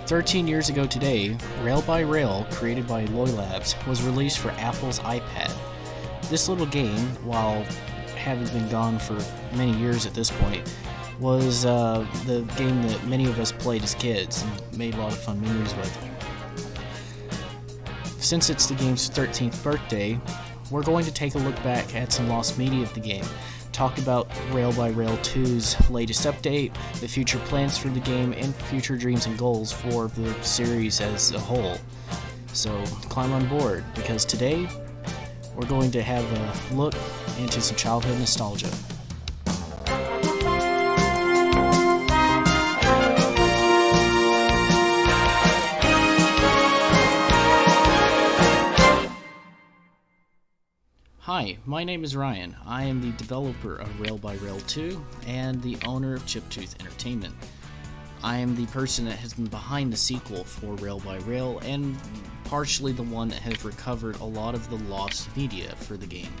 13 years ago today, Rail by Rail, created by Loy Labs, was released for Apple's iPad. This little game, while having been gone for many years at this point, was the game that many of us played as kids and made a lot of fun memories with. Since it's the game's 13th birthday, we're going to take a look back at some lost media of the game, talk about Rail by Rail 2's latest update, the future plans for the game, and future dreams and goals for the series as a whole. So climb on board, because today we're going to have a look into some childhood nostalgia. Hi, my name is Ryan. I am the developer of Rail by Rail 2 and the owner of Chiptooth Entertainment. I am the person that has been behind the sequel for Rail by Rail and partially the one that has recovered a lot of the lost media for the game.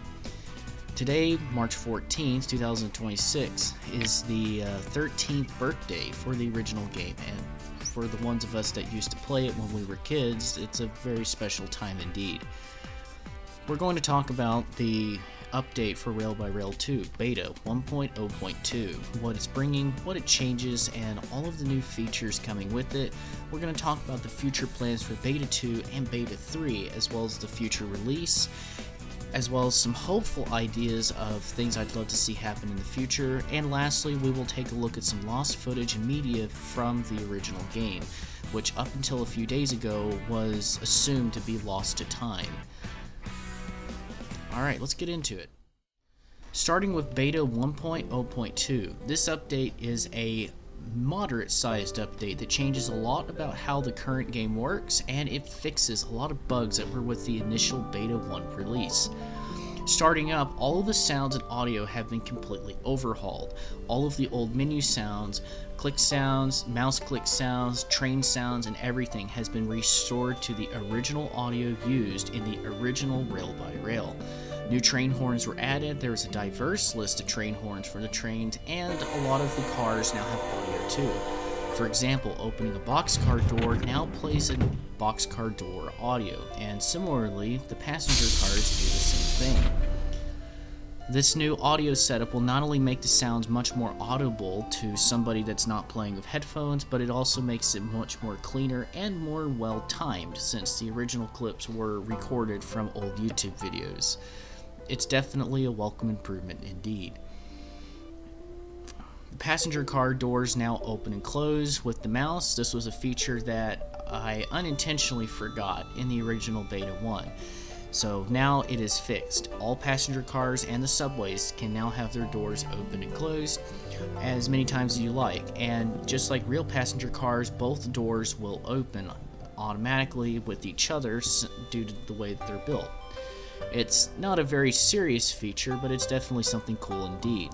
Today, March 14th, 2026, is the 13th birthday for the original game, and for the ones of us that used to play it when we were kids, it's a very special time indeed. We're going to talk about the update for Rail by Rail 2, Beta 1.0.2, what it's bringing, what it changes, and all of the new features coming with it. We're going to talk about the future plans for Beta 2 and Beta 3, as well as the future release, as well as some hopeful ideas of things I'd love to see happen in the future. And lastly, we will take a look at some lost footage and media from the original game, which up until a few days ago was assumed to be lost to time. Alright, let's get into it. Starting with Beta 1.0.2, this update is a moderate-sized update that changes a lot about how the current game works, and it fixes a lot of bugs that were with the initial Beta 1 release. Starting up, all of the sounds and audio have been completely overhauled. All of the old menu sounds, click sounds, mouse click sounds, train sounds, and everything has been restored to the original audio used in the original Rail by Rail. New train horns were added, there was a diverse list of train horns for the trains, and a lot of the cars now have audio too. For example, opening a boxcar door now plays a boxcar door audio, and similarly, the passenger cars do the same thing. This new audio setup will not only make the sounds much more audible to somebody that's not playing with headphones, but it also makes it much more cleaner and more well-timed, since the original clips were recorded from old YouTube videos. It's definitely a welcome improvement indeed. The passenger car doors now open and close with the mouse. This was a feature that I unintentionally forgot in the original Beta 1. So now it is fixed. All passenger cars and the subways can now have their doors open and closed as many times as you like. And just like real passenger cars, both doors will open automatically with each other due to the way that they're built. It's not a very serious feature, but it's definitely something cool indeed.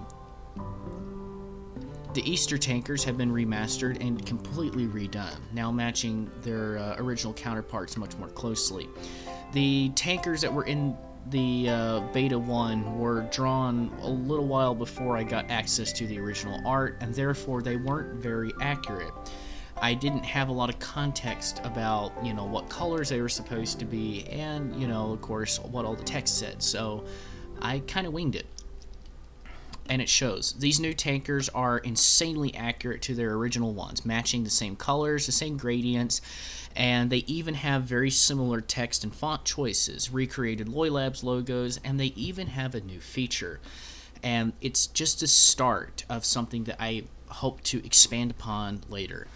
The Easter tankers have been remastered and completely redone, now matching their original counterparts much more closely. The tankers that were in the Beta 1 were drawn a little while before I got access to the original art, and therefore they weren't very accurate. I didn't have a lot of context about, what colors they were supposed to be, and, of course, what all the text said, so I kind of winged it. And it shows. These new tankers are insanely accurate to their original ones, matching the same colors, the same gradients, and they even have very similar text and font choices, recreated Loy Labs logos, and they even have a new feature. And it's just a start of something that I hope to expand upon later.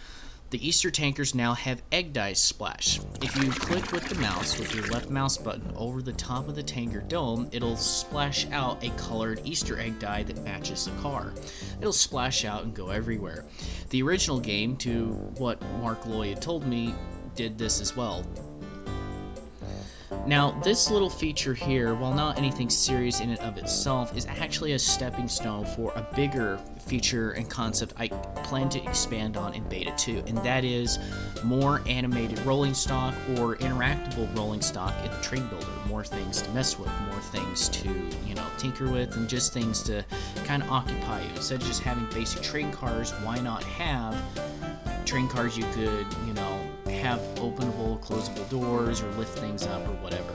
The Easter tankers now have egg dice splash. If you click with the mouse, with your left mouse button over the top of the tanker dome, it'll splash out a colored Easter egg die that matches the car. It'll splash out and go everywhere. The original game, to what Mark Loy had told me, did this as well. Now, this little feature here, while not anything serious in and of itself, is actually a stepping stone for a bigger feature and concept I plan to expand on in Beta 2, and that is more animated rolling stock or interactable rolling stock in the train builder. More things to mess with, more things to, tinker with, and just things to kind of occupy you. Instead of just having basic train cars, why not have train cars you could, have openable, closable doors or lift things up or whatever.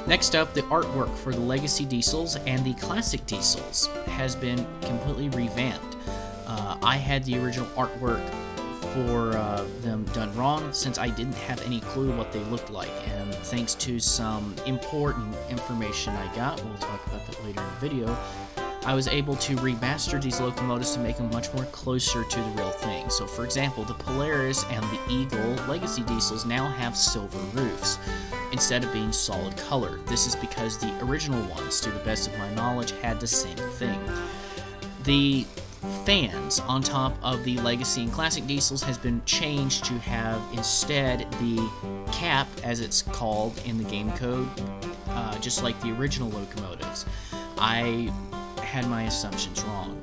Next up, the artwork for the Legacy Diesels and the Classic Diesels has been completely revamped. I had the original artwork for them done wrong since I didn't have any clue what they looked like, and thanks to some important information I got, we'll talk about that later in the video, I was able to remaster these locomotives to make them much more closer to the real thing. So for example, the Polaris and the Eagle Legacy Diesels now have silver roofs instead of being solid color. This is because the original ones, to the best of my knowledge, had the same thing. The fans on top of the Legacy and Classic Diesels has been changed to have instead the cap, as it's called in the game code, just like the original locomotives. I had my assumptions wrong.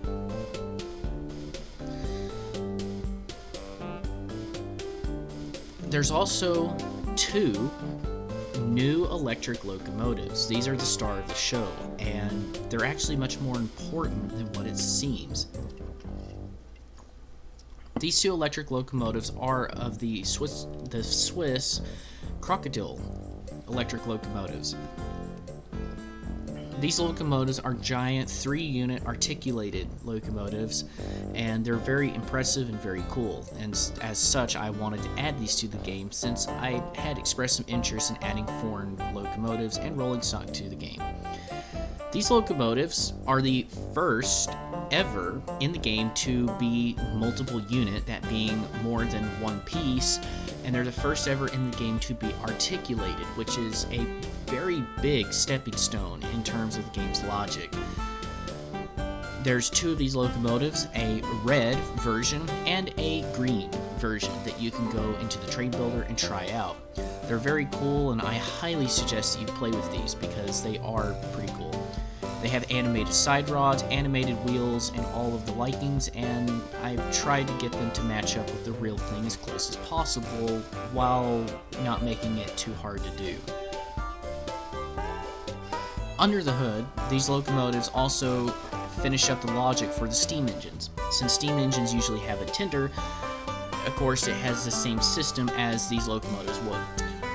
There's also 2 new electric locomotives. These are the star of the show, and they're actually much more important than what it seems. These 2 electric locomotives are of the Swiss Crocodile electric locomotives. These locomotives are giant 3-unit articulated locomotives, and they're very impressive and very cool, and as such I wanted to add these to the game since I had expressed some interest in adding foreign locomotives and rolling stock to the game. These locomotives are the first ever in the game to be multiple unit, that being more than one piece, and they're the first ever in the game to be articulated, which is a very big stepping stone in terms of the game's logic. There's 2 of these locomotives, a red version and a green version that you can go into the trade builder and try out. They're very cool, and I highly suggest that you play with these because they are pretty cool. They have animated side rods, animated wheels, and all of the likings, and I've tried to get them to match up with the real thing as close as possible while not making it too hard to do. Under the hood, these locomotives also finish up the logic for the steam engines. Since steam engines usually have a tender, of course it has the same system as these locomotives would.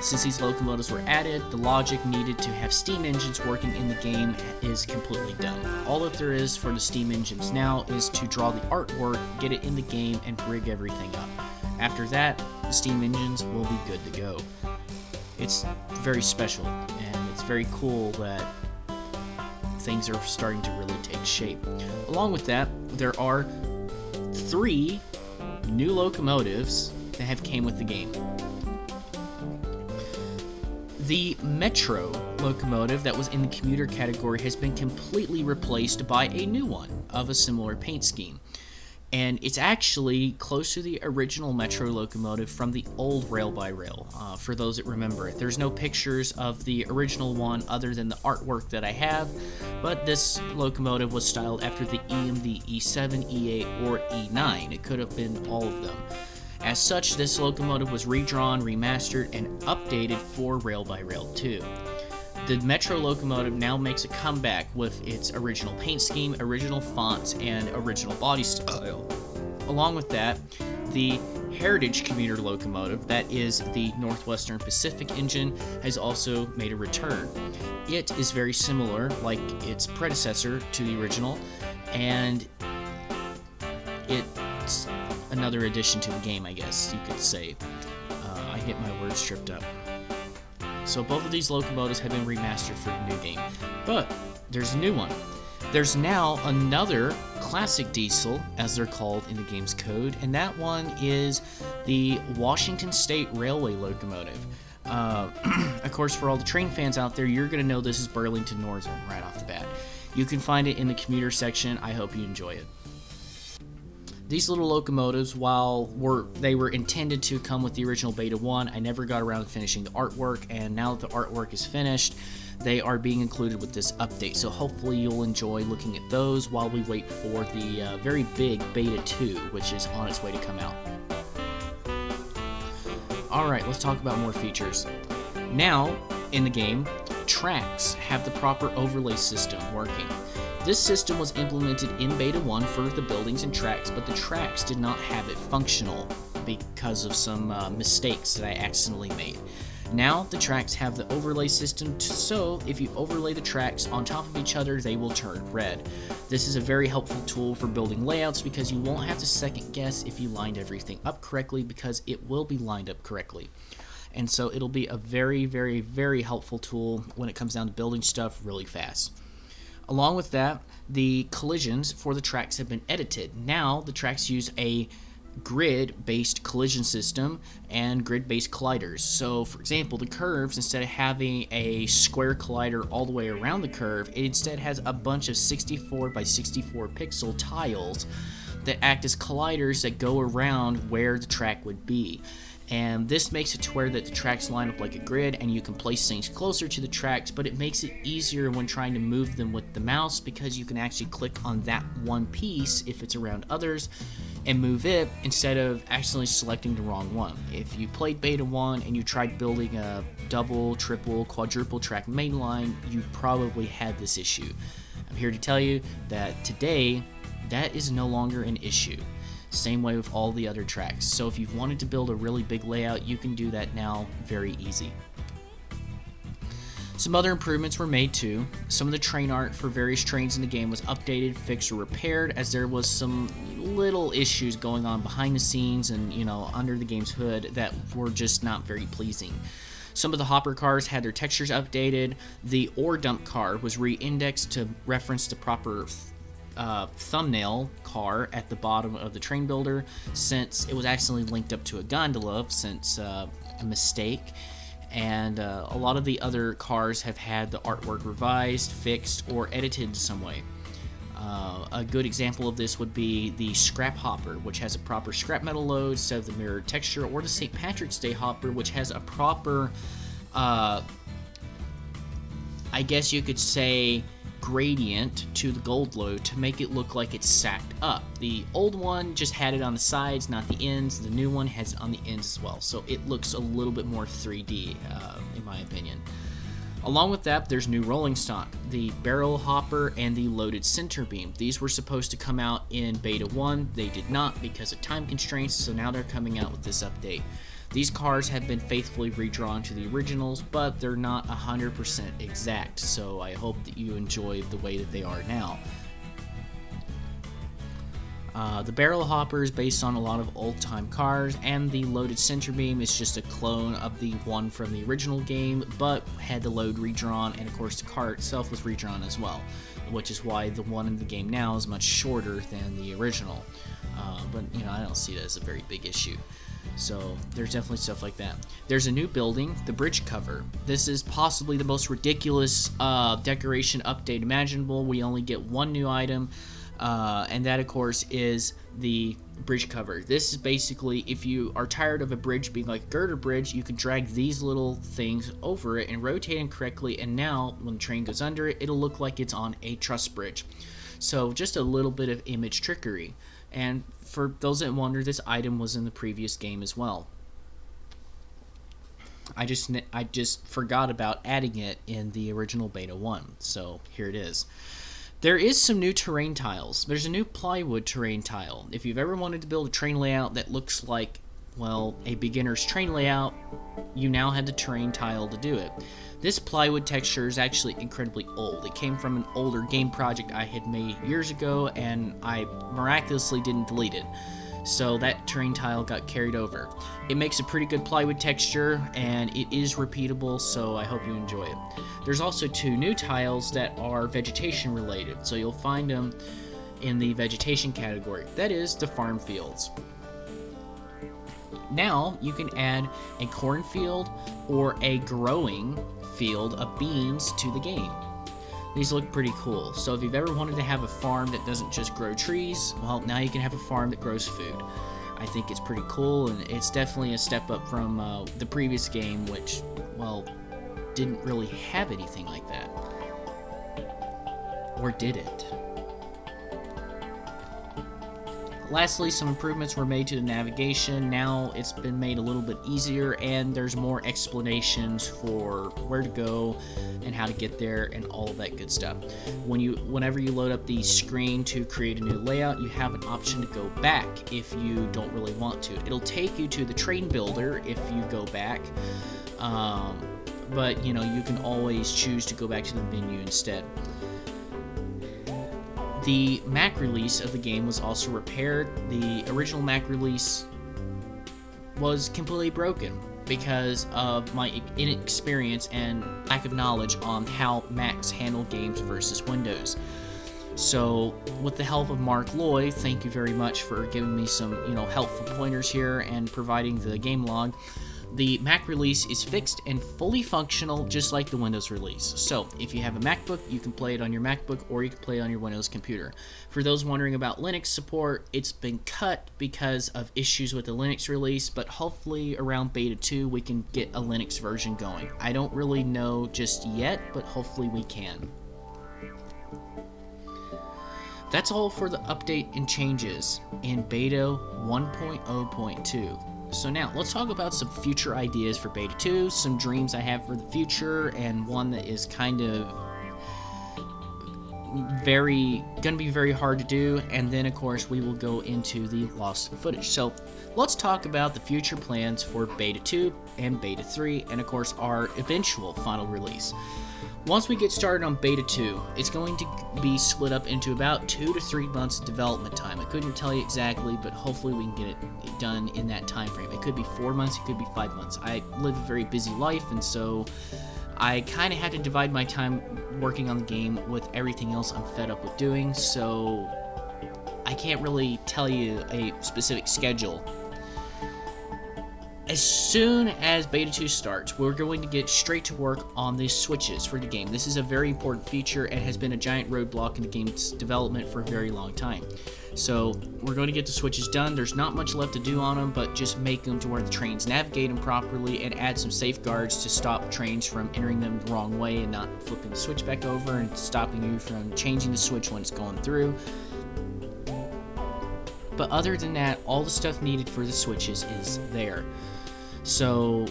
Since these locomotives were added, the logic needed to have steam engines working in the game is completely done. All that there is for the steam engines now is to draw the artwork, get it in the game, and rig everything up. After that, the steam engines will be good to go. It's very special, and it's very cool that things are starting to really take shape. Along with that, there are 3 new locomotives that have came with the game. The Metro locomotive that was in the commuter category has been completely replaced by a new one of a similar paint scheme. And it's actually close to the original Metro locomotive from the old rail-by-rail, for those that remember it. There's no pictures of the original one other than the artwork that I have, but this locomotive was styled after the EMD E7, E8, or E9. It could have been all of them. As such, this locomotive was redrawn, remastered, and updated for Rail-by-Rail 2. The Metro locomotive now makes a comeback with its original paint scheme, original fonts, and original body style. Along with that, the Heritage commuter locomotive, that is the Northwestern Pacific engine, has also made a return. It is very similar, like its predecessor, to the original, and it's another addition to the game, I guess you could say. I get my words tripped up. So both of these locomotives have been remastered for the new game. But there's a new one. There's now another classic diesel, as they're called in the game's code, and that one is the Washington State Railway locomotive. Of course, for all the train fans out there, you're going to know this is Burlington Northern right off the bat. You can find it in the commuter section. I hope you enjoy it. These little locomotives, while they were intended to come with the original Beta 1, I never got around to finishing the artwork, and now that the artwork is finished, they are being included with this update. So hopefully you'll enjoy looking at those while we wait for the very big Beta 2, which is on its way to come out. Alright, let's talk about more features. Now, in the game, tracks have the proper overlay system working. This system was implemented in Beta 1 for the buildings and tracks, but the tracks did not have it functional because of some mistakes that I accidentally made. Now the tracks have the overlay system, so if you overlay the tracks on top of each other, they will turn red. This is a very helpful tool for building layouts because you won't have to second guess if you lined everything up correctly, because it will be lined up correctly. And so it'll be a very, very, very helpful tool when it comes down to building stuff really fast. Along with that, the collisions for the tracks have been edited. Now the tracks use a grid-based collision system and grid-based colliders. So for example, the curves, instead of having a square collider all the way around the curve, it instead has a bunch of 64 by 64 pixel tiles that act as colliders that go around where the track would be. And this makes it to where that the tracks line up like a grid, and you can place things closer to the tracks, but it makes it easier when trying to move them with the mouse, because you can actually click on that one piece if it's around others and move it instead of accidentally selecting the wrong one. If you played Beta 1 and you tried building a double, triple, quadruple track mainline, you probably had this issue. I'm here to tell you that today that is no longer an issue. Same way with all the other tracks. So if you've wanted to build a really big layout, you can do that now very easy. Some other improvements were made too. Some of the train art for various trains in the game was updated, fixed, or repaired, as there was some little issues going on behind the scenes and, under the game's hood that were just not very pleasing. Some of the hopper cars had their textures updated. The ore dump car was re-indexed to reference the proper thumbnail car at the bottom of the train builder, since it was accidentally linked up to a gondola since a mistake. And a lot of the other cars have had the artwork revised, fixed, or edited in some way. A good example of this would be the scrap hopper, which has a proper scrap metal load instead of the mirrored texture, or the St. Patrick's Day hopper, which has a proper, I guess you could say, gradient to the gold load to make it look like it's sacked up. The old one just had it on the sides, not the ends. The new one has it on the ends as well, so it looks a little bit more 3D, in my opinion. Along with that, there's new rolling stock, the barrel hopper, and the loaded center beam. These were supposed to come out in Beta 1. They did not because of time constraints, so now they're coming out with this update. These cars have been faithfully redrawn to the originals, but they're not 100% exact, so I hope that you enjoy the way that they are now. The barrel hopper is based on a lot of old-time cars, and the loaded center beam is just a clone of the one from the original game, but had the load redrawn, and of course the car itself was redrawn as well, which is why the one in the game now is much shorter than the original. But I don't see that as a very big issue. So there's definitely stuff like that. There's a new building, the bridge cover. This is possibly the most ridiculous decoration update imaginable. We only get one new item, and that of course is the bridge cover. This is basically, if you are tired of a bridge being like a girder bridge, you can drag these little things over it and rotate them correctly, and now when the train goes under it, it'll look like it's on a truss bridge. So just a little bit of image trickery. And for those that wonder, this item was in the previous game as well. I just forgot about adding it in the original Beta 1, so here it is. There is some new terrain tiles. There's a new plywood terrain tile. If you've ever wanted to build a train layout that looks like, well, a beginner's train layout, you now have the terrain tile to do it. This plywood texture is actually incredibly old. It came from an older game project I had made years ago, and I miraculously didn't delete it. So that terrain tile got carried over. It makes a pretty good plywood texture, and it is repeatable, so I hope you enjoy it. There's also two new tiles that are vegetation related, so you'll find them in the vegetation category. That is the farm fields. Now you can add a cornfield or a growing field of beans to the game. These look pretty cool. So if you've ever wanted to have a farm that doesn't just grow trees, well, now you can have a farm that grows food. I think it's pretty cool, and it's definitely a step up from the previous game, which, well, didn't really have anything like that. Or did it? Lastly, some improvements were made to the navigation. Now it's been made a little bit easier, and there's more explanations for where to go and how to get there and all of that good stuff. Whenever you load up the screen to create a new layout, you have an option to go back if you don't really want to. It'll take you to the train builder if you go back, but you can always choose to go back to the menu instead. The Mac release of the game was also repaired. The original Mac release was completely broken because of my inexperience and lack of knowledge on how Macs handle games versus Windows. So, with the help of Mark Lloyd, thank you very much for giving me some, helpful pointers here and providing the game log. The Mac release is fixed and fully functional, just like the Windows release. So, if you have a MacBook, you can play it on your MacBook, or you can play it on your Windows computer. For those wondering about Linux support, it's been cut because of issues with the Linux release, but hopefully around Beta 2 we can get a Linux version going. I don't really know just yet, but hopefully we can. That's all for the update and changes in Beta 1.0.2. So now, let's talk about some future ideas for Beta 2, some dreams I have for the future, and one that is kind of gonna be very hard to do, and then of course we will go into the lost footage. So let's talk about the future plans for Beta 2 and Beta 3, and of course our eventual final release. Once we get started on Beta 2, it's going to be split up into about 2 to 3 months development time. I couldn't tell you exactly, but hopefully we can get it done in that time frame. It could be 4 months, it could be 5 months. I live a very busy life, and so I kind of had to divide my time working on the game with everything else I'm fed up with doing, so I can't really tell you a specific schedule. As soon as Beta 2 starts, we're going to get straight to work on the switches for the game. This is a very important feature and has been a giant roadblock in the game's development for a very long time. So we're going to get the switches done. There's not much left to do on them, but just make them to where the trains navigate them properly and add some safeguards to stop trains from entering them the wrong way and not flipping the switch back over and stopping you from changing the switch when it's going through. But other than that, all the stuff needed for the switches is there. So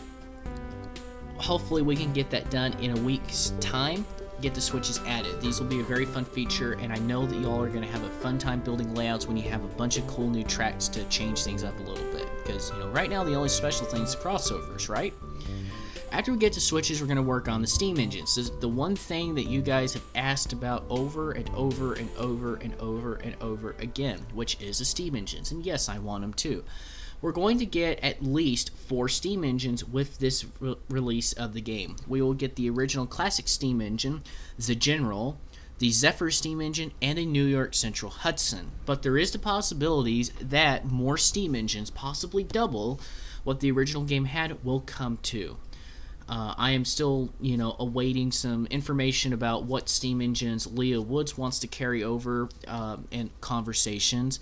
hopefully we can get that done in a week's time, get the switches added. These will be a very fun feature, and I know that y'all are going to have a fun time building layouts when you have a bunch of cool new tracks to change things up a little bit. Because, right now the only special thing is the crossovers, right? After we get to switches, we're going to work on the Steam engines. This is the one thing that you guys have asked about over and over and over and over and over again, which is the Steam engines. And yes, I want them too. We're going to get at least 4 Steam engines with this release of the game. We will get the original classic Steam engine, the General, the Zephyr Steam engine, and a New York Central Hudson. But there is the possibilities that more Steam engines, possibly double what the original game had, will come to. I am still, awaiting some information about what Steam engines Leah Woods wants to carry over in conversations,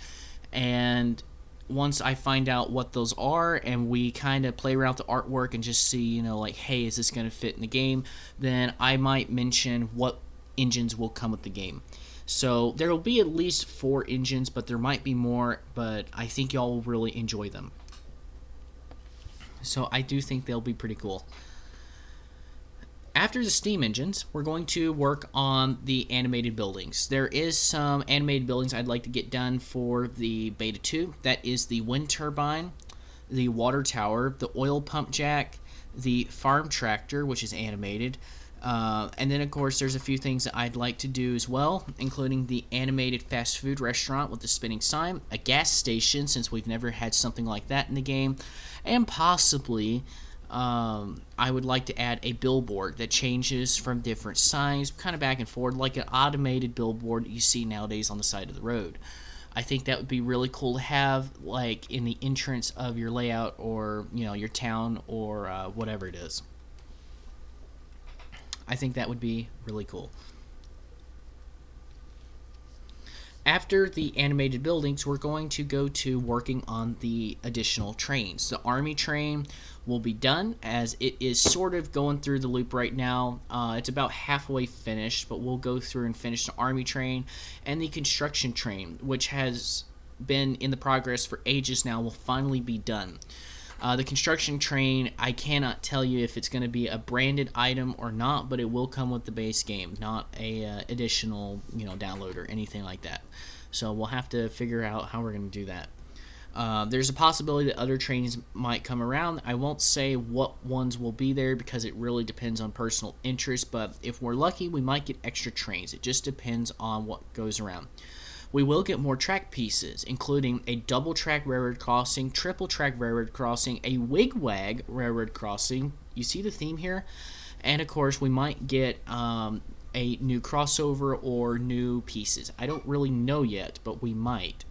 and once I find out what those are and we kind of play around with the artwork and just see, hey, is this going to fit in the game, then I might mention what engines will come with the game. So there will be at least 4 engines, but there might be more, but I think y'all will really enjoy them. So I do think they'll be pretty cool. After the Steam engines, we're going to work on the animated buildings. There is some animated buildings I'd like to get done for the Beta 2. That is the wind turbine, the water tower, the oil pump jack, the farm tractor, which is animated, and then of course there's a few things that I'd like to do as well, including the animated fast food restaurant with the spinning sign, a gas station since we've never had something like that in the game, and possibly I would like to add a billboard that changes from different signs, kind of back and forth, like an automated billboard that you see nowadays on the side of the road. I think that would be really cool to have, like, in the entrance of your layout or, your town or whatever it is. I think that would be really cool. After the animated buildings, we're going to go to working on the additional trains. The Army train will be done, as it is sort of going through the loop right now. It's about halfway finished, but we'll go through and finish the Army train and the construction train, which has been in the progress for ages now will finally be done. The construction train, I cannot tell you if it's going to be a branded item or not, but it will come with the base game, not a additional download or anything like that. So we'll have to figure out how we're going to do that. There's a possibility that other trains might come around. I won't say what ones will be there because it really depends on personal interest, but if we're lucky, we might get extra trains. It just depends on what goes around. We will get more track pieces, including a double track railroad crossing, triple track railroad crossing, a wigwag railroad crossing. You see the theme here? And of course, we might get a new crossover or new pieces. I don't really know yet, but we might.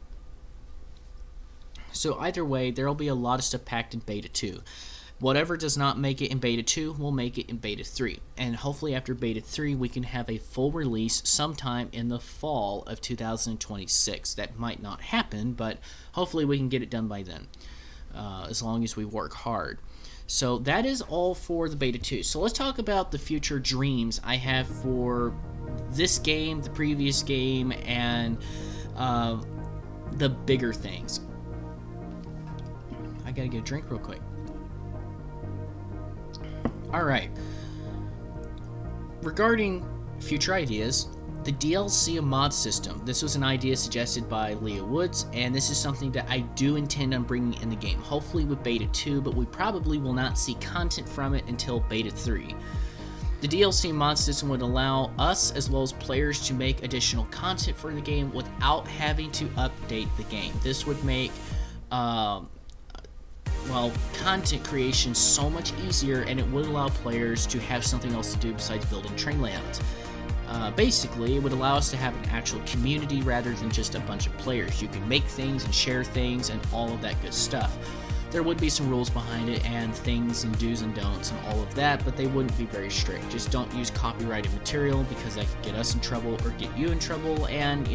So either way, there will be a lot of stuff packed in Beta 2. Whatever does not make it in Beta 2 will make it in Beta 3. And hopefully after Beta 3, we can have a full release sometime in the fall of 2026. That might not happen, but hopefully we can get it done by then, as long as we work hard. So that is all for the Beta 2. So let's talk about the future dreams I have for this game, the previous game, and the bigger things. I gotta get a drink real quick. Alright. Regarding future ideas, the DLC mod system. This was an idea suggested by Leah Woods, and this is something that I do intend on bringing in the game. Hopefully with Beta 2, but we probably will not see content from it until Beta 3. The DLC mod system would allow us, as well as players, to make additional content for the game without having to update the game. This would make content creation so much easier, and it would allow players to have something else to do besides building train layouts. Basically, it would allow us to have an actual community rather than just a bunch of players. You can make things and share things and all of that good stuff. There would be some rules behind it and things and do's and don'ts and all of that, but they wouldn't be very strict. Just don't use copyrighted material because that could get us in trouble or get you in trouble, and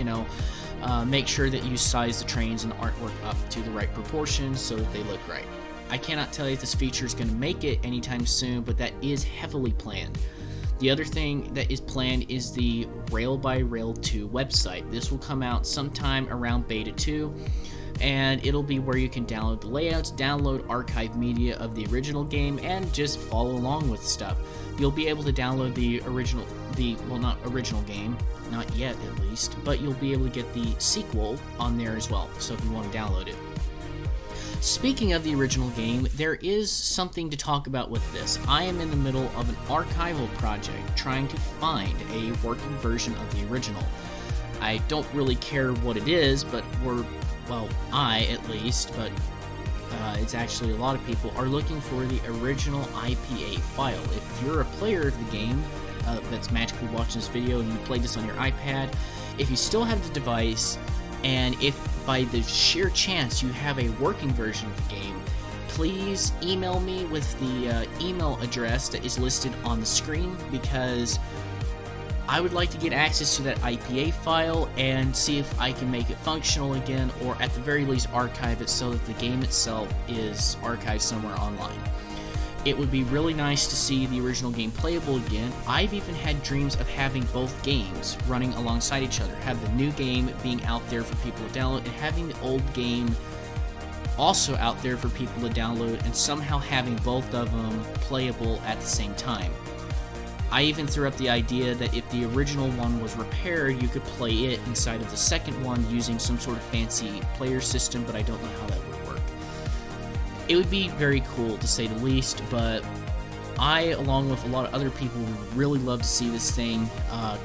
make sure that you size the trains and the artwork up to the right proportions so that they look right. I cannot tell you if this feature is going to make it anytime soon, but that is heavily planned. The other thing that is planned is the Rail by Rail 2 website. This will come out sometime around Beta 2, and it'll be where you can download the layouts, download archive media of the original game, and just follow along with stuff. You'll be able to download not original game, not yet at least, but you'll be able to get the sequel on there as well, so if you want to download it. Speaking of the original game, there is something to talk about with this. I am in the middle of an archival project trying to find a working version of the original. I don't really care what it is, but I at least, but it's actually a lot of people are looking for the original IPA file. If you're a player of the game that's magically watching this video and you played this on your iPad, if you still have the device, and if by the sheer chance you have a working version of the game, please email me with the email address that is listed on the screen, because I would like to get access to that IPA file and see if I can make it functional again, or at the very least archive it so that the game itself is archived somewhere online. It would be really nice to see the original game playable again. I've even had dreams of having both games running alongside each other. Have the new game being out there for people to download, and having the old game also out there for people to download, and somehow having both of them playable at the same time. I even threw up the idea that if the original one was repaired, you could play it inside of the second one using some sort of fancy player system, but I don't know how that would work. It would be very cool, to say the least, but I, along with a lot of other people, would really love to see this thing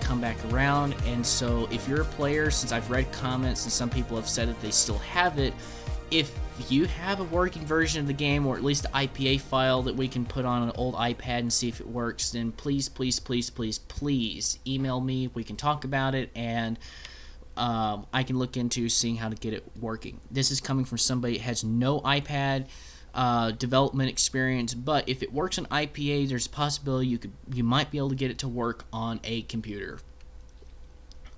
come back around. And so if you're a player, since I've read comments and some people have said that they still have it, if you have a working version of the game, or at least the IPA file that we can put on an old iPad and see if it works, then please, please, please, please, please email me. We can talk about it, and I can look into seeing how to get it working. This is coming from somebody that has no iPad development experience, but if it works on IPA, there's a possibility you might be able to get it to work on a computer.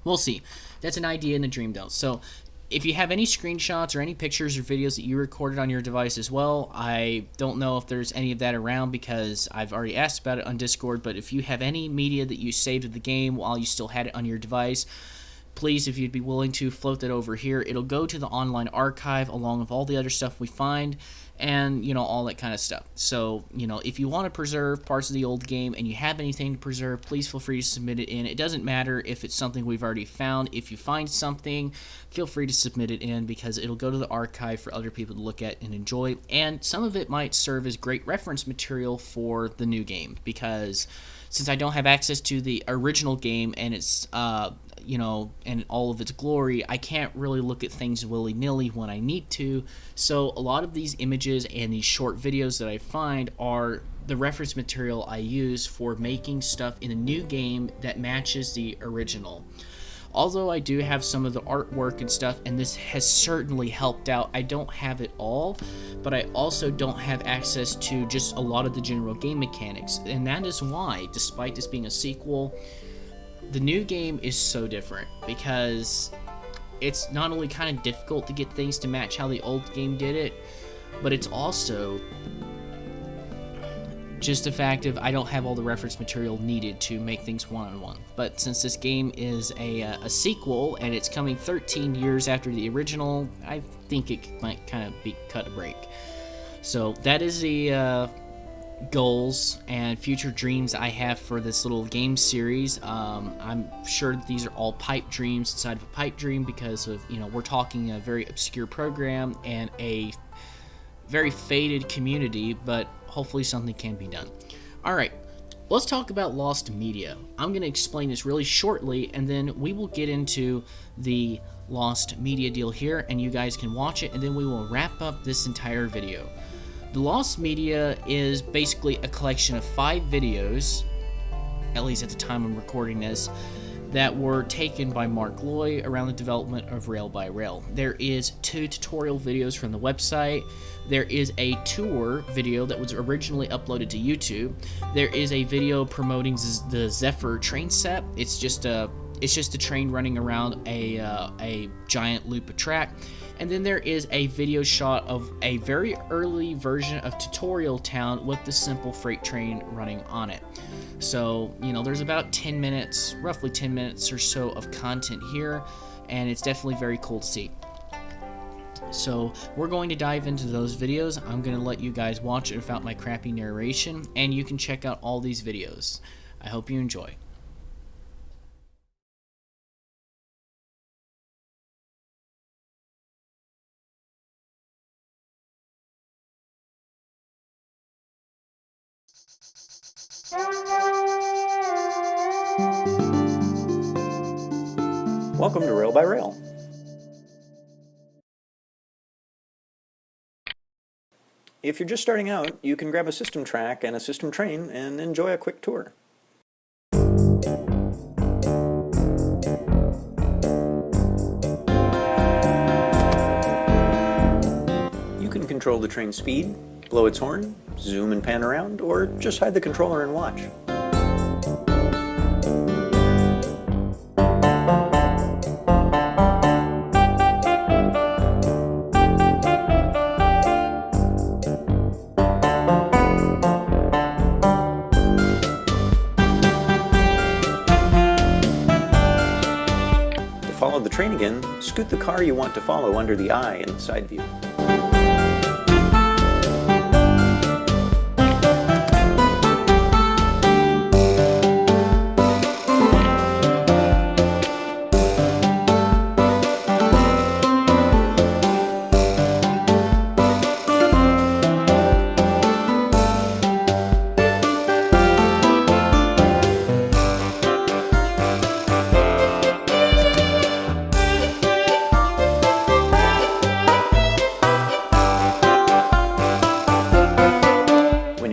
We'll see. That's an idea in the dream, though. So if you have any screenshots or any pictures or videos that you recorded on your device as well, I don't know if there's any of that around because I've already asked about it on Discord, but if you have any media that you saved of the game while you still had it on your device, please, if you'd be willing to float that over here, it'll go to the online archive along with all the other stuff we find, and all that kind of stuff. So if you want to preserve parts of the old game and you have anything to preserve, please feel free to submit it in. It doesn't matter if it's something we've already found. If you find something, feel free to submit it in, because it'll go to the archive for other people to look at and enjoy, and some of it might serve as great reference material for the new game, because since I don't have access to the original game and its and all of its glory, I can't really look at things willy-nilly when I need to. So a lot of these images and these short videos that I find are the reference material I use for making stuff in a new game that matches the original. Although I do have some of the artwork and stuff, and this has certainly helped out, I don't have it all, but I also don't have access to just a lot of the general game mechanics. And that is why, despite this being a sequel, the new game is so different, because it's not only kind of difficult to get things to match how the old game did it, but it's also just the fact of I don't have all the reference material needed to make things one-on-one. But since this game is a sequel and it's coming 13 years after the original, I think it might kind of be cut a break. So that is the goals and future dreams I have for this little game series. I'm sure that these are all pipe dreams inside of a pipe dream, because of we're talking a very obscure program and a very faded community, but hopefully something can be done. Alright, let's talk about lost media. I'm going to explain this really shortly, and then we will get into the lost media deal here, and you guys can watch it, and then we will wrap up this entire video. The lost media is basically a collection of 5 videos, at least at the time I'm recording this, that were taken by Mark Loy around the development of Rail by Rail. There is 2 tutorial videos from the website. There is a tour video that was originally uploaded to YouTube. There is a video promoting the Zephyr train set. It's just a train running around a giant loop of track. And then there is a video shot of a very early version of Tutorial Town with the simple freight train running on it. So, there's about 10 minutes, roughly 10 minutes or so of content here, and it's definitely very cool to see. So, we're going to dive into those videos. I'm going to let you guys watch it without my crappy narration, and you can check out all these videos. I hope you enjoy. Welcome to Rail by Rail. If you're just starting out, you can grab a system track and a system train and enjoy a quick tour. You can control the train's speed, blow its horn, zoom and pan around, or just hide the controller and watch. Follow the train again, scoot the car you want to follow under the eye in the side view.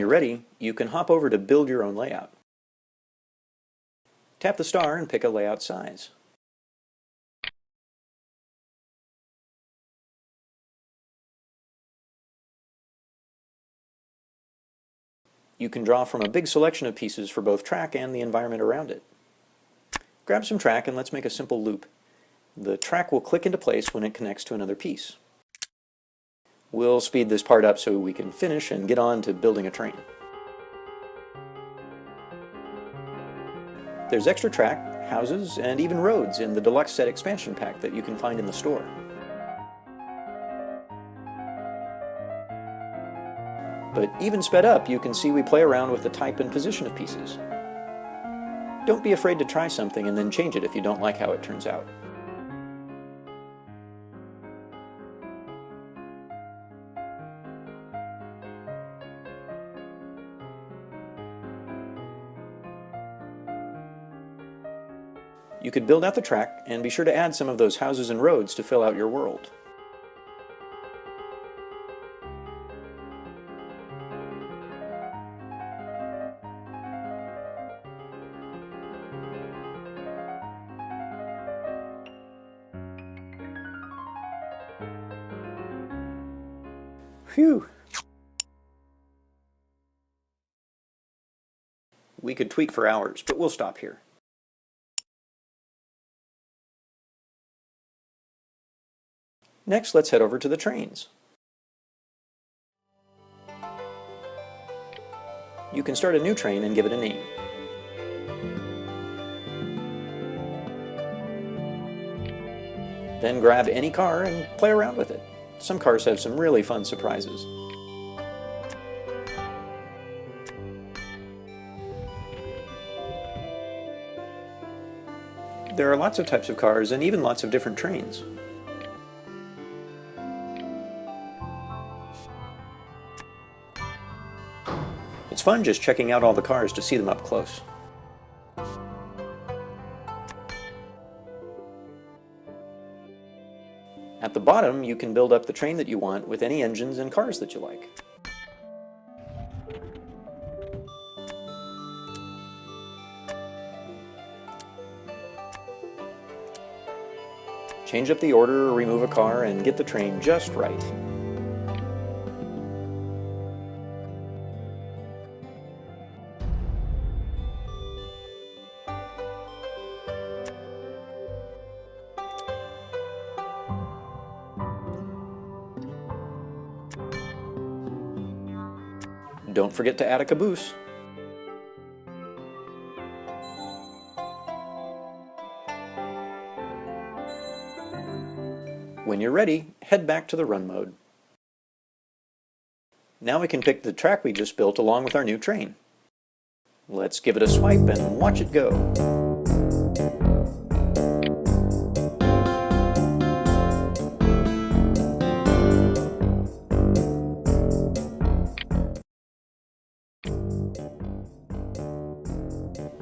Ready, you can hop over to build your own layout. Tap the star and pick a layout size. You can draw from a big selection of pieces for both track and the environment around it. Grab some track and let's make a simple loop. The track will click into place when it connects to another piece. We'll speed this part up so we can finish and get on to building a train. There's extra track, houses, and even roads in the Deluxe Set expansion pack that you can find in the store. But even sped up, you can see we play around with the type and position of pieces. Don't be afraid to try something and then change it if you don't like how it turns out. You could build out the track and be sure to add some of those houses and roads to fill out your world. Phew! We could tweak for hours, but we'll stop here. Next, let's head over to the trains. You can start a new train and give it a name. Then grab any car and play around with it. Some cars have some really fun surprises. There are lots of types of cars and even lots of different trains. It's fun just checking out all the cars to see them up close. At the bottom, you can build up the train that you want with any engines and cars that you like. Change up the order or remove a car and get the train just right. Don't forget to add a caboose. When you're ready, head back to the run mode. Now we can pick the track we just built along with our new train. Let's give it a swipe and watch it go.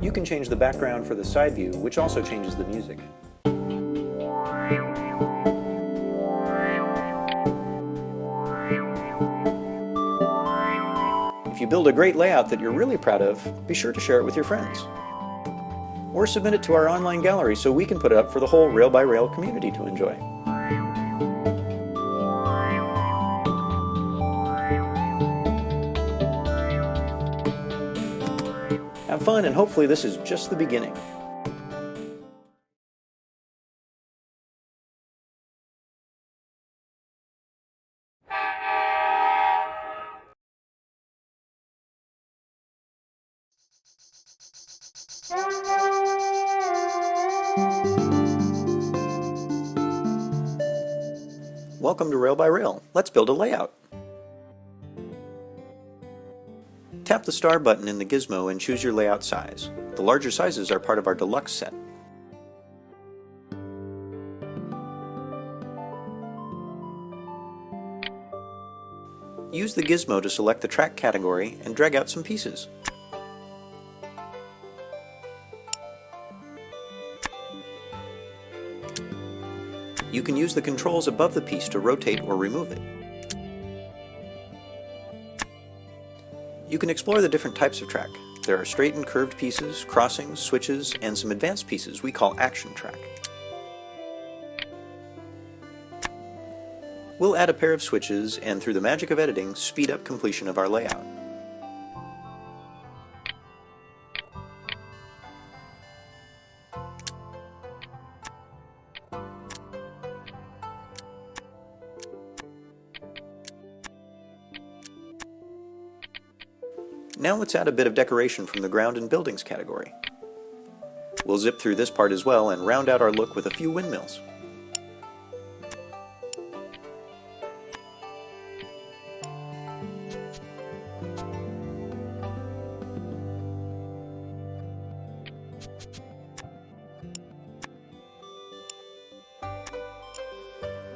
You can change the background for the side view, which also changes the music. If you build a great layout that you're really proud of, be sure to share it with your friends. Or submit it to our online gallery so we can put it up for the whole Rail by Rail community to enjoy. Have fun, and hopefully this is just the beginning. Welcome to Rail by Rail. Let's build a layout. Tap the star button in the gizmo and choose your layout size. The larger sizes are part of our deluxe set. Use the gizmo to select the track category and drag out some pieces. You can use the controls above the piece to rotate or remove it. You can explore the different types of track. There are straight and curved pieces, crossings, switches, and some advanced pieces we call action track. We'll add a pair of switches and, through the magic of editing, speed up completion of our layout. Now let's add a bit of decoration from the ground and buildings category. We'll zip through this part as well and round out our look with a few windmills.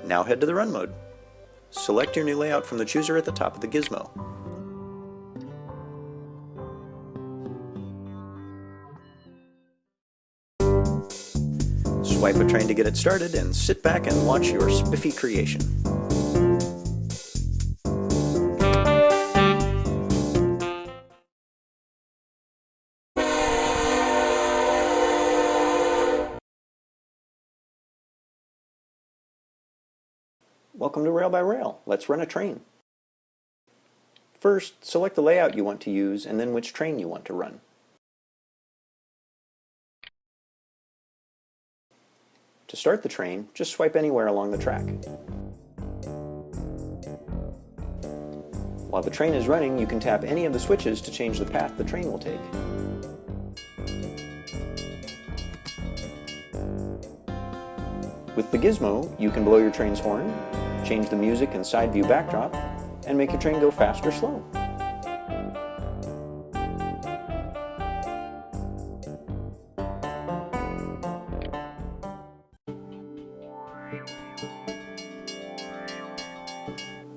Now head to the Run mode. Select your new layout from the chooser at the top of the gizmo. Swipe a train to get it started and sit back and watch your spiffy creation. Welcome to Rail by Rail. Let's run a train. First, select the layout you want to use and then which train you want to run. To start the train, just swipe anywhere along the track. While the train is running, you can tap any of the switches to change the path the train will take. With the gizmo, you can blow your train's horn, change the music and side view backdrop, and make your train go fast or slow.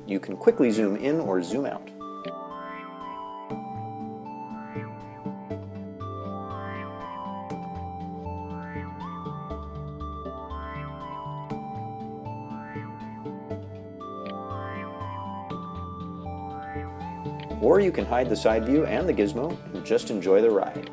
You can quickly zoom in or zoom out. Or you can hide the side view and the gizmo and just enjoy the ride.